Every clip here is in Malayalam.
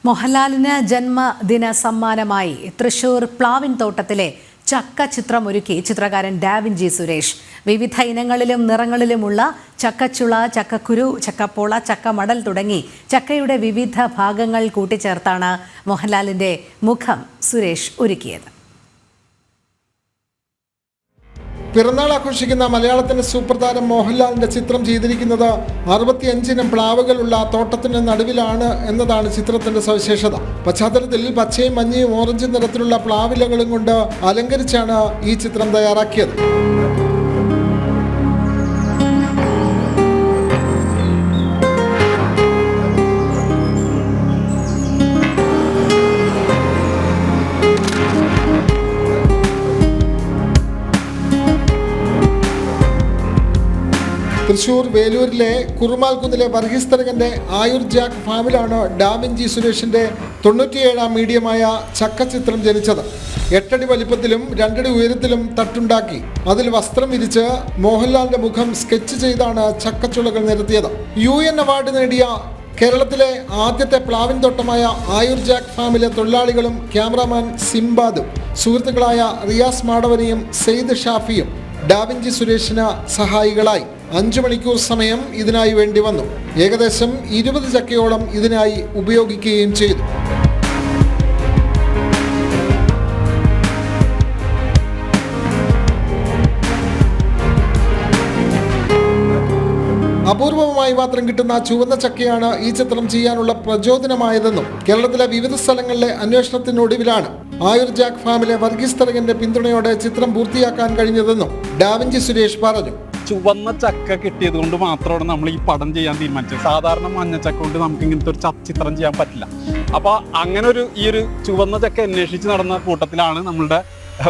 മോഹൻലാലിന് ജന്മദിന സമ്മാനമായി തൃശൂർ പ്ലാവിൻ തോട്ടത്തിലെ ചക്ക ചിത്രം ഒരുക്കി ചിത്രകാരൻ ഡാവിഞ്ചി സുരേഷ്. വിവിധ ഇനങ്ങളിലും നിറങ്ങളിലുമുള്ള ചക്കച്ചുള, ചക്കക്കുരു, ചക്കപ്പോള, ചക്കമടൽ തുടങ്ങി ചക്കയുടെ വിവിധ ഭാഗങ്ങൾ കൂട്ടിച്ചേർത്താണ് മോഹൻലാലിന്റെ മുഖം സുരേഷ് ഒരുക്കിയത്. പിറന്നാൾ ആഘോഷിക്കുന്ന മലയാളത്തിന്റെ സൂപ്പർ താരം മോഹൻലാലിന്റെ ചിത്രം ചെയ്തിരിക്കുന്നത് 65 ഇനം പ്ലാവുകളുള്ള തോട്ടത്തിന് നടുവിലാണ് എന്നതാണ് ചിത്രത്തിന്റെ സവിശേഷത. പശ്ചാത്തലത്തിൽ പച്ചയും മഞ്ഞയും ഓറഞ്ചും നിറത്തിലുള്ള പ്ലാവിലകളും കൊണ്ട് അലങ്കരിച്ചാണ് ഈ ചിത്രം തയ്യാറാക്കിയത്. തൃശൂർ വേലൂരിലെ കുറുമാൽകുന്നിലെ വർഗീസ് തരകന്റെ ആയുർ ജാക്ക് ഫാമിലാണ് ഡാവിഞ്ചി സുരേഷിന്റെ 97-ാം മീഡിയമായ ചക്കച്ചിത്രം ജനിച്ചത്. 8 അടി വലിപ്പത്തിലും 2 അടി ഉയരത്തിലും തട്ടുണ്ടാക്കി അതിൽ വസ്ത്രം വിരിച്ച് മോഹൻലാലിന്റെ മുഖം സ്കെച്ച് ചെയ്താണ് ചക്കച്ചുളകൾ നിരത്തിയത്. UN അവാർഡ് നേടിയ കേരളത്തിലെ ആദ്യത്തെ പ്ലാവിൻ തോട്ടമായ ആയുർ ജാക്ക് ഫാമിലെ തൊഴിലാളികളും ക്യാമറാമാൻ സിംബാദും സുഹൃത്തുക്കളായ റിയാസ് മാടവനിയും സെയ്ദ് ഷാഫിയും ഡാവിഞ്ചി സുരേഷിന് സഹായികളായി. 5 മണിക്കൂർ സമയം ഇതിനായി വേണ്ടി വന്നു. ഏകദേശം 20 ചക്കയോളം ഇതിനായി ഉപയോഗിക്കുകയും ചെയ്തു. അപൂർവമായി മാത്രം കിട്ടുന്ന ചുവന്ന ചക്കയാണ് ഈ ചിത്രം ചെയ്യാനുള്ള പ്രചോദനമായതെന്നും കേരളത്തിലെ വിവിധ സ്ഥലങ്ങളിലെ അന്വേഷണത്തിനൊടുവിലാണ് ആയുർ ജാക്ക് ഫാമിലെ വർഗീസ് തരകന്റെ പിന്തുണയോടെ ചിത്രം പൂർത്തിയാക്കാൻ കഴിഞ്ഞതെന്നും ഡാവിഞ്ചി സുരേഷ് പറഞ്ഞു. ചുവന്ന ചക്ക കിട്ടിയത് കൊണ്ട് മാത്രമാണ് നമ്മൾ ഈ പടം ചെയ്യാൻ തീരുമാനിച്ചത്. സാധാരണ മഞ്ഞ ചക്ക കൊണ്ട് നമുക്ക് ഇങ്ങനത്തെ ഒരു ചിത്രം ചെയ്യാൻ പറ്റില്ല. അപ്പോൾ അങ്ങനെ ഈ ഒരു ചുവന്ന ചക്ക അന്വേഷിച്ച് നടന്ന കൂട്ടത്തിലാണ് നമ്മളുടെ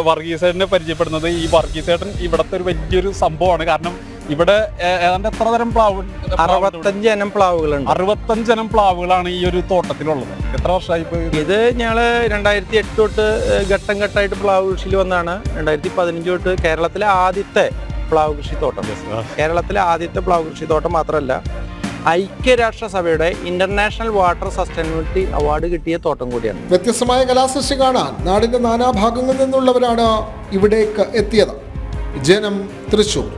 വർഗീസേട്ടനെ പരിചയപ്പെടുന്നത്. ഈ വർഗീസേട്ടൻ ഇവിടുത്തെ ഒരു വലിയൊരു സംഭവമാണ്. കാരണം ഇവിടെ ഏതാണ്ട് എത്ര തരം പ്ലാവ്? 65 ഇനം പ്ലാവുകളുണ്ട്. 65 ഇനം പ്ലാവുകളാണ് ഈ ഒരു തോട്ടത്തിലുള്ളത്. എത്ര വർഷമായി? ഇത് ഞങ്ങള് 2008 തൊട്ട് ഘട്ടം ഘട്ടമായിട്ട് പ്ലാവ് കൃഷിയിൽ വന്നാണ്. 2015 തൊട്ട് കേരളത്തിലെ ആദ്യത്തെ പ്ലാവ് കൃഷി തോട്ടം. കേരളത്തിലെ ആദ്യത്തെ പ്ലാവ് കൃഷി തോട്ടം മാത്രമല്ല, ഐക്യരാഷ്ട്രസഭയുടെ ഇന്റർനാഷണൽ വാട്ടർ സസ്റ്റൈനബിലിറ്റി അവാർഡ് കിട്ടിയ തോട്ടം കൂടിയാണ്. വ്യത്യസ്തമായ കലാസൃഷ്ടി കാണാൻ നാടിന്റെ നാനാഭാഗങ്ങളിൽ നിന്നുള്ളവരാണ് ഇവിടേക്ക് എത്തിയത്. ജനം, തൃശൂർ.